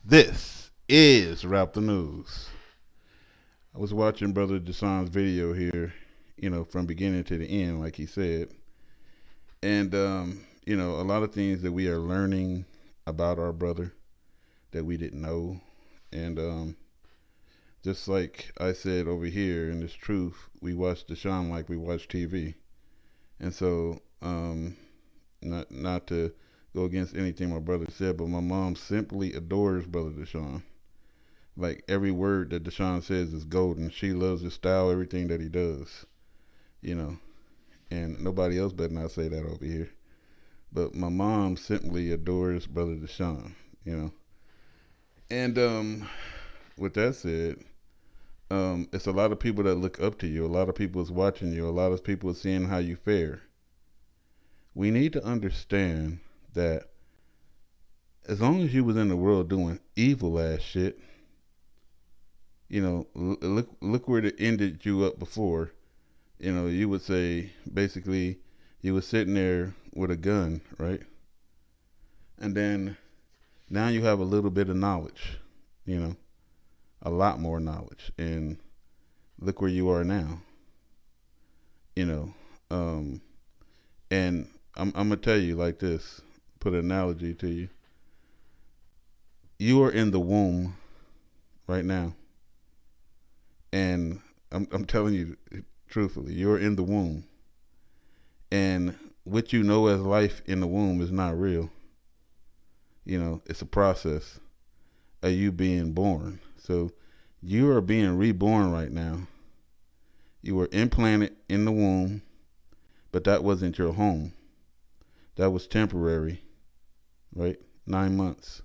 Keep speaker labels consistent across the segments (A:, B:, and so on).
A: This is Rap the News. I was watching Brother Deshaun's video here, from beginning to the end, like he said. And, a lot of things that we are learning about our brother that we didn't know. And just like I said over here in this truth, we watch Deshaun like we watch TV. And so, not to go against anything my brother said, but my mom simply adores Brother Deshaun. Like every word that Deshaun says is golden. She loves his style, everything that he does, you know. And nobody else better not say that over here. But my mom simply adores Brother Deshaun. And with that said, it's a lot of people that look up to you. A lot of people is watching you. A lot of people is seeing how you fare. We need to understand that as long as you was in the world doing evil ass shit, look where it ended you up before. You would say basically you was sitting there with a gun, right? And then now you have a little bit of knowledge, you know, a lot more knowledge, and look where you are now, you know. And I'm gonna tell you like this, put an analogy to you. You are in the womb right now, and I'm telling you truthfully, you're in the womb, and what you know as life in the womb is not real. It's a process of you being born. So you are being reborn right now. You were implanted in the womb, but that wasn't your home. That was temporary, right? 9 months,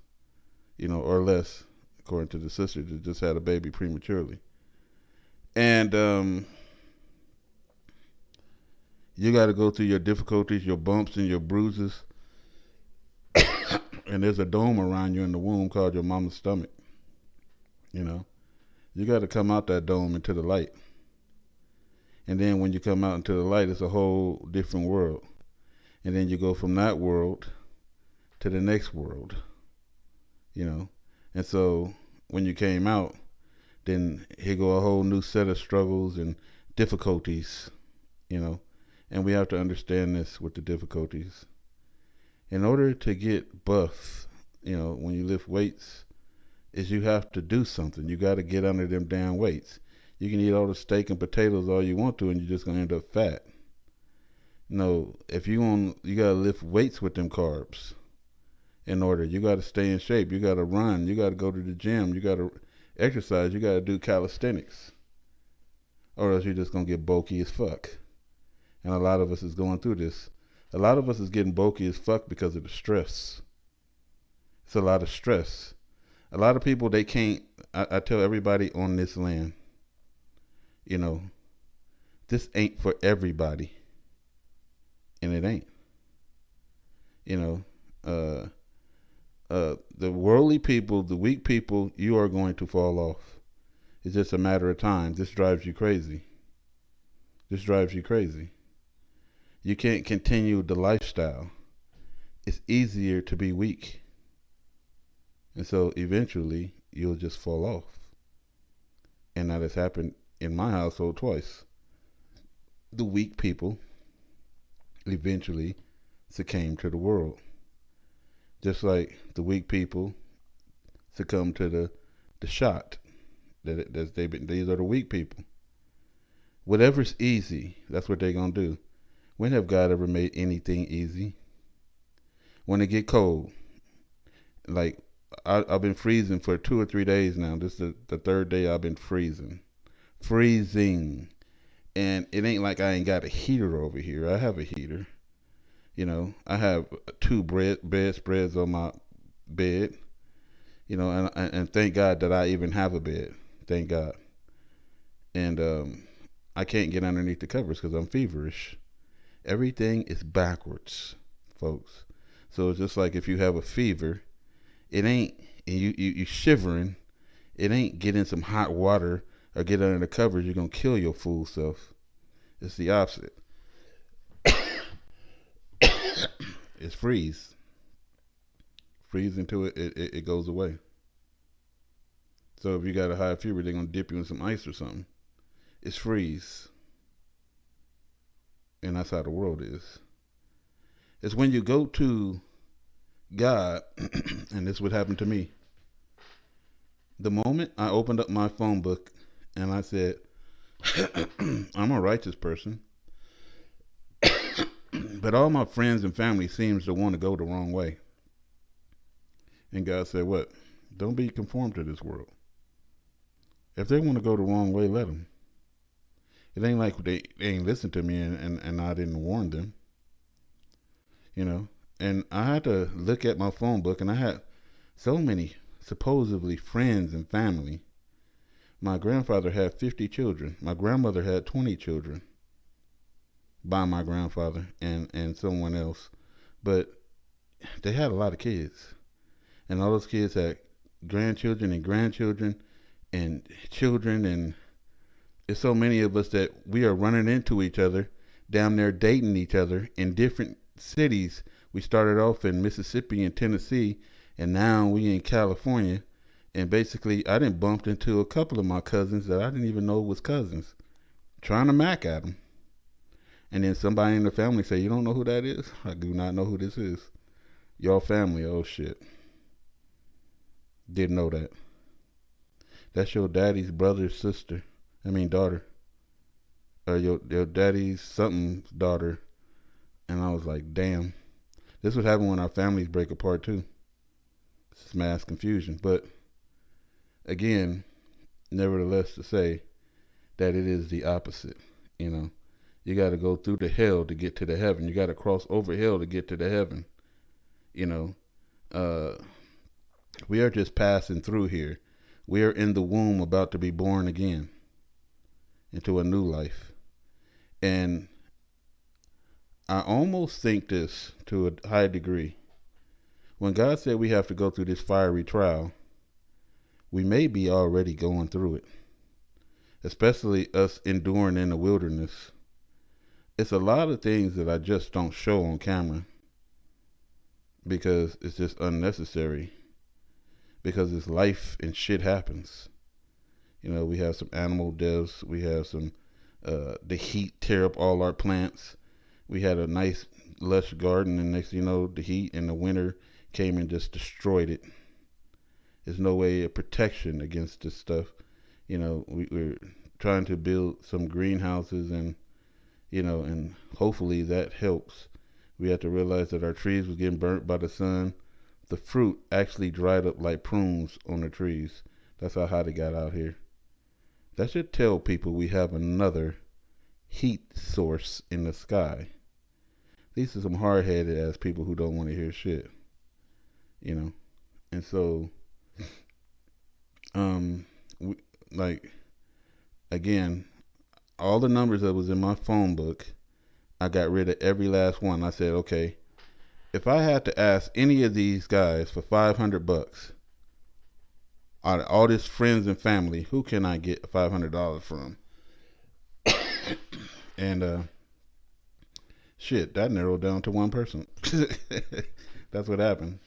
A: or less, according to the sister that just had a baby prematurely. And you got to go through your difficulties, your bumps, and your bruises. And there's a dome around you in the womb called your mama's stomach. You know, you got to come out that dome into the light. And then when you come out into the light, it's a whole different world. And then you go from that world to the next world, you know. And so when you came out, then here go a whole new set of struggles and difficulties, you know. And we have to understand this with the difficulties. In order to get buff, when you lift weights, is you have to do something. You got to get under them damn weights. You can eat all the steak and potatoes all you want to, and you're just gonna end up fat. No, if you gotta lift weights with them carbs. In order, you gotta stay in shape. You gotta run. You gotta go to the gym. You gotta exercise. You gotta do calisthenics, or else you're just gonna get bulky as fuck. And a lot of us is going through this. A lot of us is getting bulky as fuck because of the stress. It's a lot of stress. A lot of people, they can't. I tell everybody on this land, you know, this ain't for everybody, and it ain't. You know, the worldly people, the weak people, you are going to fall off. It's just a matter of time. This drives you crazy. This drives you crazy. You can't continue the lifestyle. It's easier to be weak. And so eventually you'll just fall off. And that has happened in my household twice. The weak people eventually succumb to the world. Just like the weak people succumb to the shot. These are the weak people. Whatever's easy, that's what they're going to do. When have God ever made anything easy? When it get cold, like I've been freezing for 2 or 3 days now. This is the third day I've been freezing, and it ain't like I ain't got a heater over here. I have a heater. I have two bed spreads on my bed. And thank God that I even have a bed. Thank God. And I can't get underneath the covers because I'm feverish. Everything is backwards, folks. So it's just like if you have a fever, it ain't, and you shivering, it ain't get in some hot water or get under the covers, you're going to kill your fool self. It's the opposite. It's freeze. Freeze until it goes away. So if you got a high fever, they're gonna dip you in some ice or something. It's freeze, and that's how the world is. It's when you go to God, and this would happen to me. The moment I opened up my phone book and I said, I'm a righteous person, but all my friends and family seems to want to go the wrong way. And God said, what? Don't be conformed to this world. If they want to go the wrong way, let them. It ain't like they ain't listened to me and I didn't warn them, you know. And I had to look at my phone book, and I had so many supposedly friends and family. My grandfather had 50 children. My grandmother had 20 children by my grandfather and someone else. But they had a lot of kids. And all those kids had grandchildren and grandchildren and children. And there's so many of us that we are running into each other down there dating each other in different cities. We started off in Mississippi and Tennessee, and now we in California. And basically, I done bumped into a couple of my cousins that I didn't even know was cousins, trying to mac at them. And then somebody in the family say, you don't know who that is? I do not know who this is. Y'all family, oh shit. Didn't know that. That's your daddy's brother's sister. I mean daughter. Or your daddy's something's daughter. And I was like, damn. This would happen when our families break apart too. It's mass confusion. But again, nevertheless to say that it is the opposite. You know, you got to go through the hell to get to the heaven. You got to cross over hell to get to the heaven. You know, we are just passing through here. We are in the womb about to be born again into a new life. And I almost think this to a high degree. When God said we have to go through this fiery trial, we may be already going through it, especially us enduring in the wilderness. It's a lot of things that I just don't show on camera because it's just unnecessary, because it's life and shit happens. You know, we have some animal deaths, we have some the heat tear up all our plants. We had a nice lush garden, and next thing you know, the heat and the winter came and just destroyed it. There's no way of protection against this stuff. You know, we're trying to build some greenhouses, and you know, and hopefully that helps. We have to realize that our trees was getting burnt by the sun. The fruit actually dried up like prunes on the trees. That's how hot it got out here. That should tell people we have another heat source in the sky. These are some hard-headed ass people who don't want to hear shit, you know. And so, like, again, all the numbers that was in my phone book, I got rid of every last one. I said, okay, if I had to ask any of these guys for $500, out of all this friends and family, who can I get $500 from? And shit, that narrowed down to one person. That's what happened.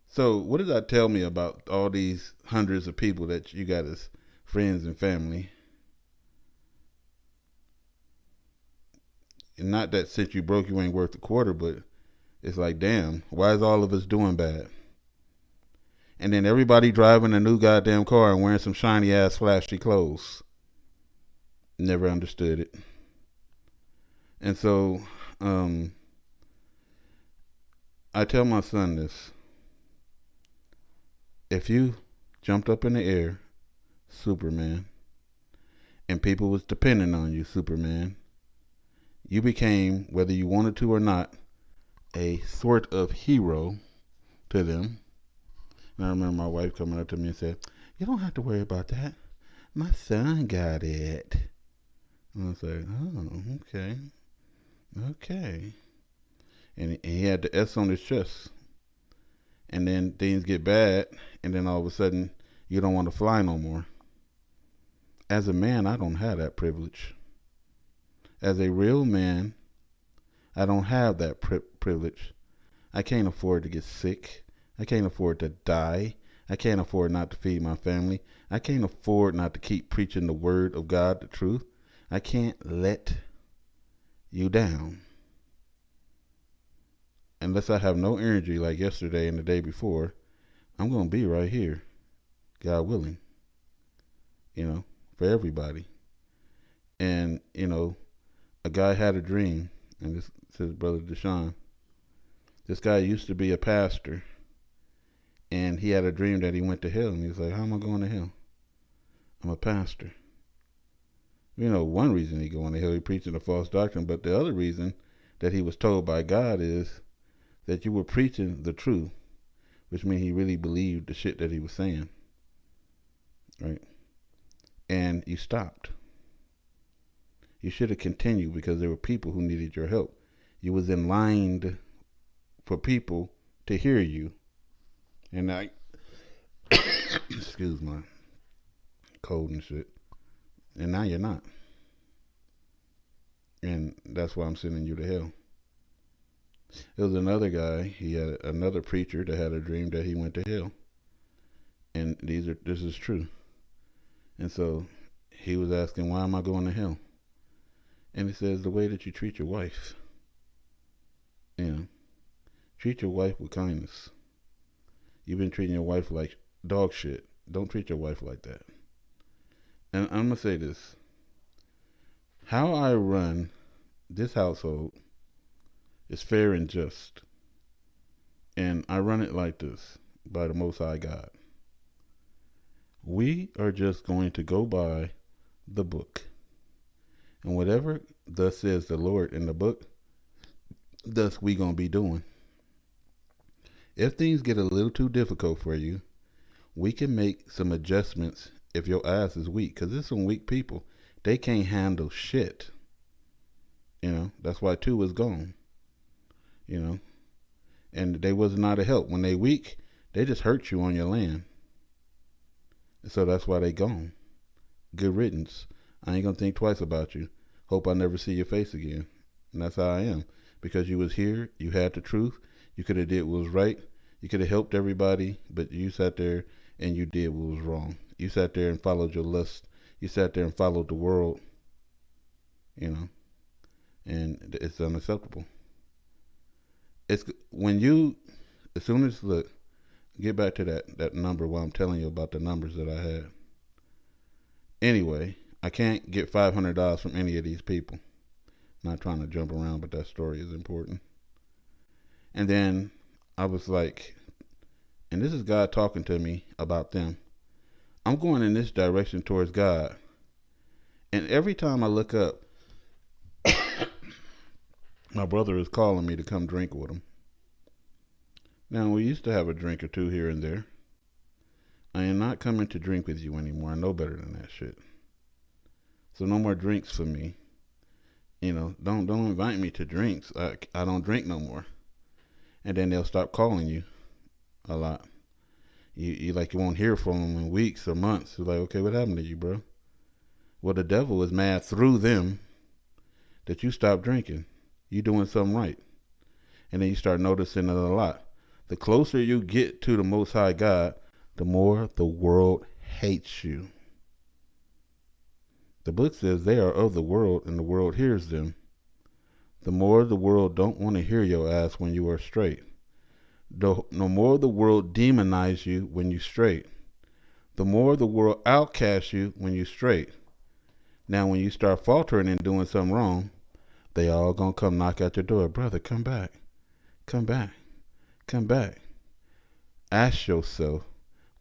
A: So what does that tell me about all these hundreds of people that you got as friends and family? And not that since you broke, you ain't worth a quarter, but it's like, damn, why is all of us doing bad? And then everybody driving a new goddamn car and wearing some shiny ass flashy clothes. Never understood it. And so, I tell my son this. If you jumped up in the air, Superman, and people was depending on you, Superman, you became, whether you wanted to or not, a sort of hero to them. And I remember my wife coming up to me and said, you don't have to worry about that. My son got it. And I was like, oh, okay. Okay. And he had the S on his chest. And then things get bad, and then all of a sudden, you don't want to fly no more. As a man, I don't have that privilege. As a real man, I don't have that privilege. I can't afford to get sick. I can't afford to die. I can't afford not to feed my family. I can't afford not to keep preaching the word of God, the truth. I can't let you down. Unless I have no energy like yesterday and the day before, I'm going to be right here, God willing, for everybody. And, a guy had a dream, and this is his brother Deshaun. This guy used to be a pastor, and he had a dream that he went to hell, and he was like, how am I going to hell? I'm a pastor. One reason he going to hell, he preaching a false doctrine, but the other reason that he was told by God is that you were preaching the truth, which means he really believed the shit that he was saying, right? And you stopped. You should have continued because there were people who needed your help. You was in line for people to hear you. And excuse my cold and shit. And now you're not. And that's why I'm sending you to hell. There was another guy, he had another preacher that had a dream that he went to hell. And this is true. And so he was asking, why am I going to hell? And he says, the way that you treat your wife. Treat your wife with kindness. You've been treating your wife like dog shit. Don't treat your wife like that. And I'm going to say this. How I run this household is fair and just. And I run it like this, by the Most High God. We are just going to go by the book. And whatever thus says the Lord in the book, thus we going to be doing. If things get a little too difficult for you, we can make some adjustments if your ass is weak. Because there's some weak people. They can't handle shit. That's why 2 is gone. And they was not a help. When they weak, they just hurt you on your land. So that's why they gone. Good riddance. I ain't gonna think twice about you. Hope I never see your face again. And that's how I am. Because you was here, you had the truth, you could have did what was right, you could have helped everybody, but you sat there and you did what was wrong. You sat there and followed your lust. You sat there and followed the world. And it's unacceptable. It's when you, as soon as, look, get back to that number while I'm telling you about the numbers that I had. Anyway, I can't get $500 from any of these people. Not trying to jump around, but that story is important. And then I was like, and this is God talking to me about them. I'm going in this direction towards God. And every time I look up, my brother is calling me to come drink with him. Now, we used to have a drink or two here and there. I am not coming to drink with you anymore. I know better than that shit. So no more drinks for me. Don't invite me to drinks. I don't drink no more. And then they'll stop calling you a lot. You won't hear from them in weeks or months. You're like, okay, what happened to you, bro? Well, the devil is mad through them that you stop drinking. You doing something right. And then you start noticing it a lot. The closer you get to the Most High God, the more the world hates you. The book says they are of the world and the world hears them. The more the world don't want to hear your ass when you are straight. The more the world demonize you when you straight. The more the world outcasts you when you straight. Now when you start faltering and doing something wrong, they all gonna come knock at your door. Brother, come back. Come back. Come back. Ask yourself,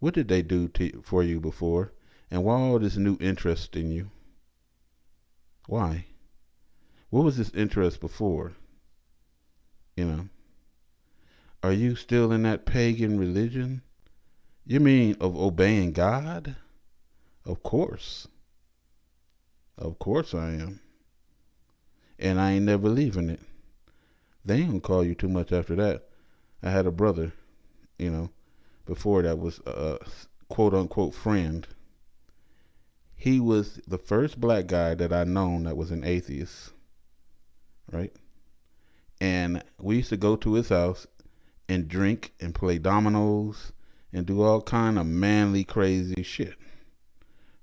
A: what did they do for you before? And why all this new interest in you? Why? What was this interest before? Are you still in that pagan religion? You mean of obeying God? Of course. Of course I am. And I ain't never leaving it. They ain't gonna call you too much after that. I had a brother, before that was a quote unquote friend. He was the first black guy that I known that was an atheist. Right? And we used to go to his house and drink and play dominoes and do all kind of manly crazy shit,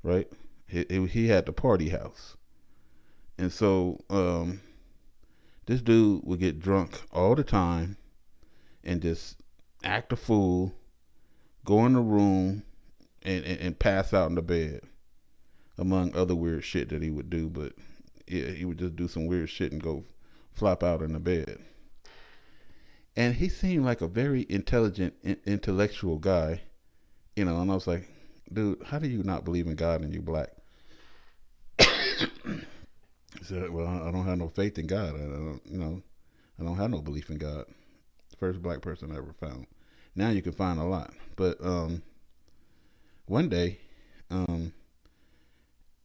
A: right? He had the party house, and so this dude would get drunk all the time and just act a fool, go in the room and pass out in the bed, among other weird shit that he would do. But yeah, he would just do some weird shit and go flop out in the bed. And he seemed like a very intelligent, intellectual guy, you know. And I was like, dude, how do you not believe in God and you black? He said, well, I don't have no faith in God. I don't, you know, I don't have no belief in God. First black person I ever found. Now you can find a lot, but one day, um,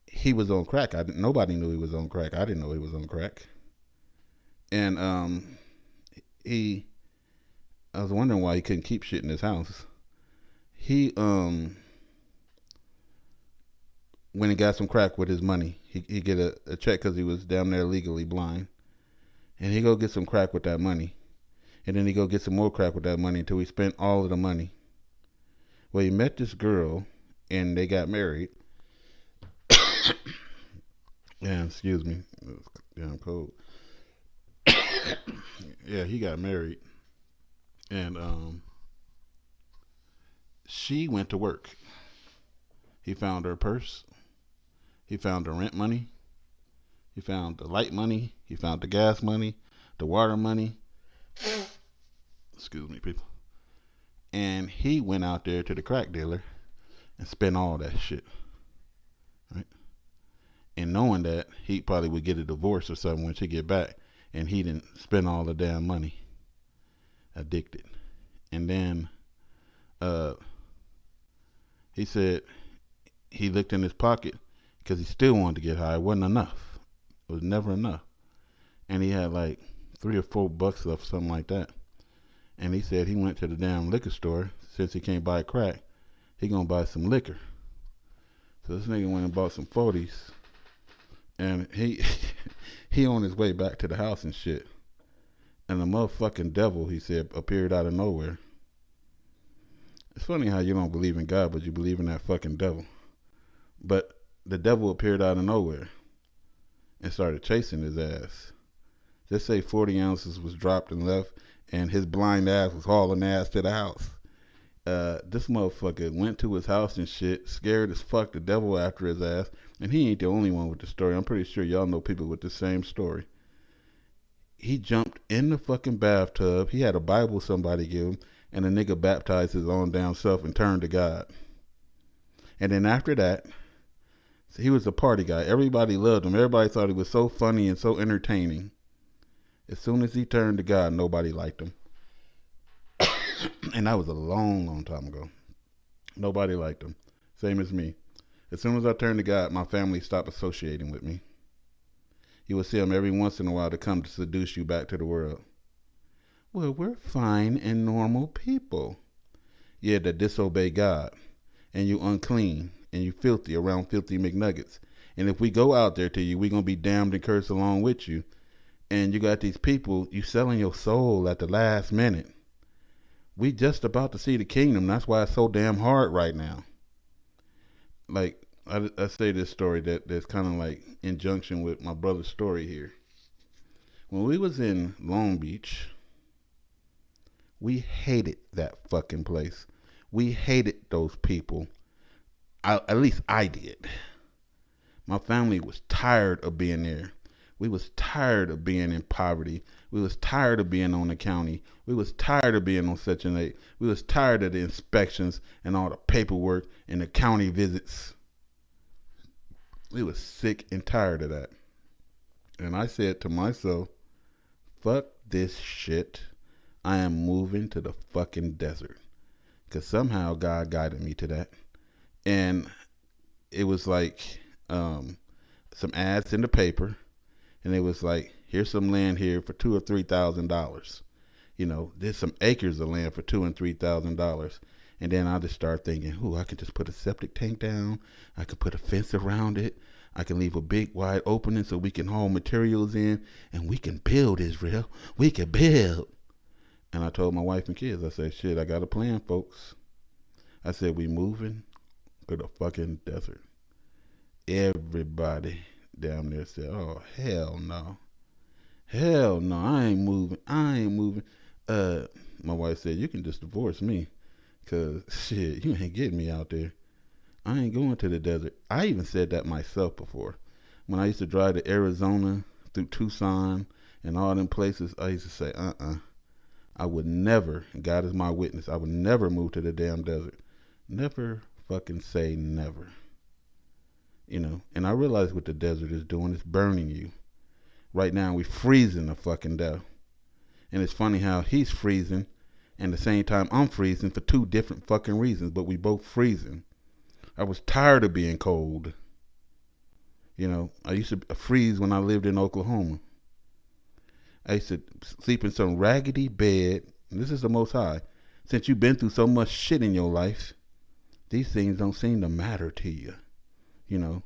A: he was on crack. Nobody knew he was on crack. I didn't know he was on crack, and he. I was wondering why he couldn't keep shit in his house. He when he got some crack with his money, he get a check because he was damn near legally blind, and he go get some crack with that money, and then he go get some more crack with that money until he spent all of the money. Well, he met this girl, and they got married. Yeah, excuse me, it's damn cold. Yeah, he got married, and she went to work. He found her purse. He found the rent money. He found the light money. He found the gas money, the water money. Excuse me, people. And he went out there to the crack dealer and spent all that shit, right? And knowing that he probably would get a divorce or something when she get back, and he didn't spend all the damn money. Addicted. And then uh, he said he looked in his pocket because he still wanted to get high. It wasn't enough. It was never enough. And he had like $3 or $4 left, something like that. And he said he went to the damn liquor store. Since he can't buy crack, he gonna buy some liquor. So this nigga went and bought some 40s, and he he on his way back to the house and shit. And the motherfucking devil, he said, appeared out of nowhere. It's funny how you don't believe in God, but you believe in that fucking devil. But the devil appeared out of nowhere and started chasing his ass. Just say 40 ounces was dropped and left, and his blind ass was hauling ass to the house. This motherfucker went to his house and shit, scared as fuck, the devil after his ass. And he ain't the only one with the story. I'm pretty sure y'all know people with the same story. He jumped in the fucking bathtub. He had a Bible somebody gave him, and the nigga baptized his own damn self and turned to God. And then after that, so he was a party guy. Everybody loved him. Everybody thought he was so funny and so entertaining. As soon as he turned to God, nobody liked him. And that was a long, long time ago. Nobody liked him. Same as me. As soon as I turned to God, my family stopped associating with me. You would see him every once in a while to come to seduce you back to the world. Well, we're fine and normal people. Yeah, that disobey God. And you unclean. And you filthy around filthy McNuggets. And if we go out there to you, we're going to be damned and cursed along with you. And you got these people, you selling your soul at the last minute. We just about to see the kingdom. That's why it's so damn hard right now. Like, I say this story that's kind of like in junction with my brother's story here. When we was in Long Beach, we hated that fucking place. We hated those people. At least I did. My family was tired of being there. We was tired of being in poverty. We was tired of being on the county. We was tired of being on Section 8. We was tired of the inspections and all the paperwork and the county visits. We was sick and tired of that. And I said to myself, fuck this shit. I am moving to the fucking desert. Because somehow God guided me to that. And it was like some ads in the paper. And it was like, here's some land here for $2,000 or $3,000. You know, there's some acres of land for $2,000 and $3,000. And then I just start thinking, ooh, I can just put a septic tank down. I could put a fence around it. I can leave a big wide opening so we can haul materials in, and we can build, Israel. We can build. And I told my wife and kids, I said, shit, I got a plan, folks. I said, we moving to the fucking desert. Everybody down there said, oh, hell no. Hell no, I ain't moving. I ain't moving. Uh, my wife said, you can just divorce me. Because, shit, you ain't getting me out there. I ain't going to the desert. I even said that myself before. When I used to drive to Arizona, through Tucson, and all them places, I used to say, I would never, God is my witness, I would never move to the damn desert. Never fucking say never. You know, and I realize what the desert is doing. It's burning you. Right now, we freezing the fucking death. And it's funny how he's freezing, and at the same time, I'm freezing for two different fucking reasons, but we both freezing. I was tired of being cold. You know, I used to freeze when I lived in Oklahoma. I used to sleep in some raggedy bed. And this is the Most High. Since you've been through so much shit in your life, these things don't seem to matter to you. You know,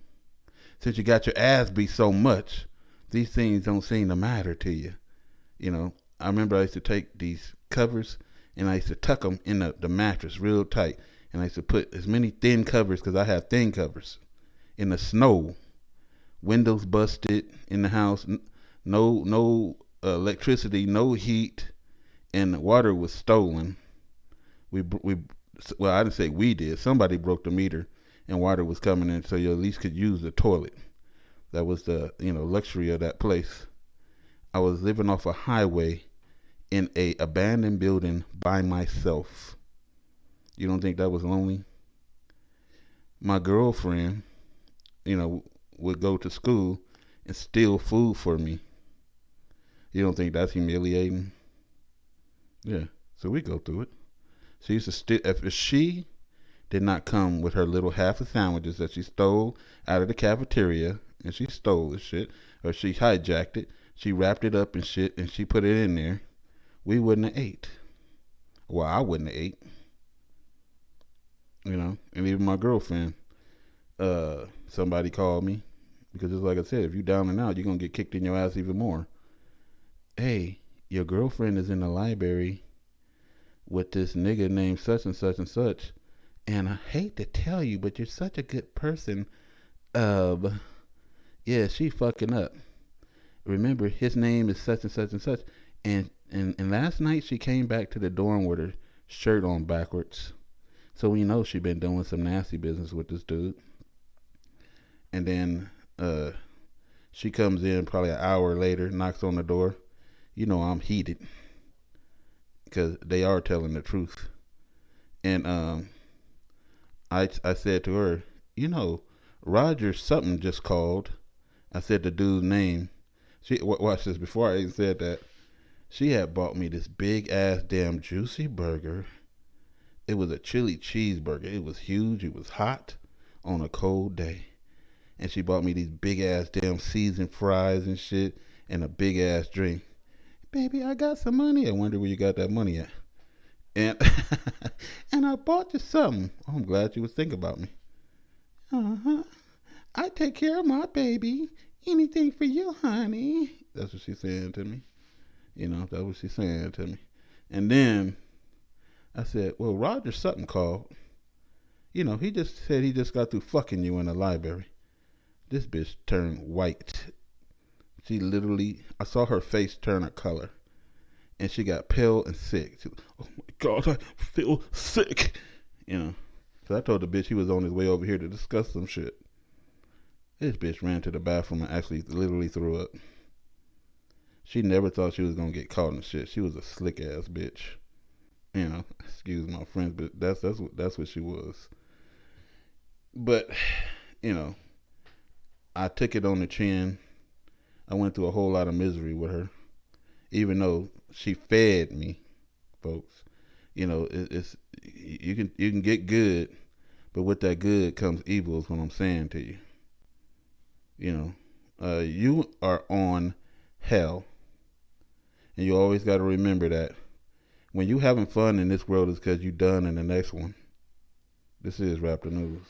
A: since you got your ass beat so much, these things don't seem to matter to you. You know, I remember I used to take these covers and I used to tuck them in the mattress real tight. And I used to put as many thin covers, because I have thin covers, in the snow. Windows busted in the house. No electricity, no heat, and the water was stolen. Well, I didn't say we did. Somebody broke the meter, and water was coming in, so you at least could use the toilet. That was the luxury of that place. I was living off a highway in a abandoned building by myself. You don't think that was lonely? My girlfriend, would go to school and steal food for me. You don't think that's humiliating? Yeah. So we go through it. She used to steal. If she did not come with her little half of sandwiches that she stole out of the cafeteria, and she stole the shit, or she hijacked it, she wrapped it up and shit, and she put it in there, we wouldn't have ate. Well, I wouldn't have ate. And even my girlfriend, somebody called me, because it's like I said, if you down and out, you're gonna get kicked in your ass even more. Hey, your girlfriend is in the library with this nigga named such and such and such, and I hate to tell you, but you're such a good person. Yeah, she fucking up. Remember, his name is such and such and such, and last night she came back to the dorm with her shirt on backwards. So we know she been doing some nasty business with this dude. And then she comes in probably an hour later, knocks on the door. I'm heated, because they are telling the truth. And I said to her, Roger something just called. I said the dude's name. She watch this. Before I even said that, she had bought me this big ass damn juicy burger. It was a chili cheeseburger. It was huge. It was hot on a cold day. And she bought me these big ass damn seasoned fries and shit, and a big ass drink. Baby, I got some money. I wonder where you got that money at. And and I bought you something. Oh, I'm glad you was thinking about me. Uh-huh. I take care of my baby. Anything for you, honey. That's what she's saying to me. That's what she's saying to me. And then I said, well, Roger Sutton called. He just said he just got through fucking you in the library. This bitch turned white. She literally, I saw her face turn a color. And she got pale and sick. She, oh my God, I feel sick. So I told the bitch he was on his way over here to discuss some shit. This bitch ran to the bathroom and actually literally threw up. She never thought she was going to get caught in shit. She was a slick ass bitch. Excuse my friends, but that's what she was. But, I took it on the chin. I went through a whole lot of misery with her, even though she fed me, folks. It's you can get good, but with that good comes evil, is what I'm saying to you. You are on hell, and you always got to remember that when you having fun in this world is because you done in the next one. This is Raptor News.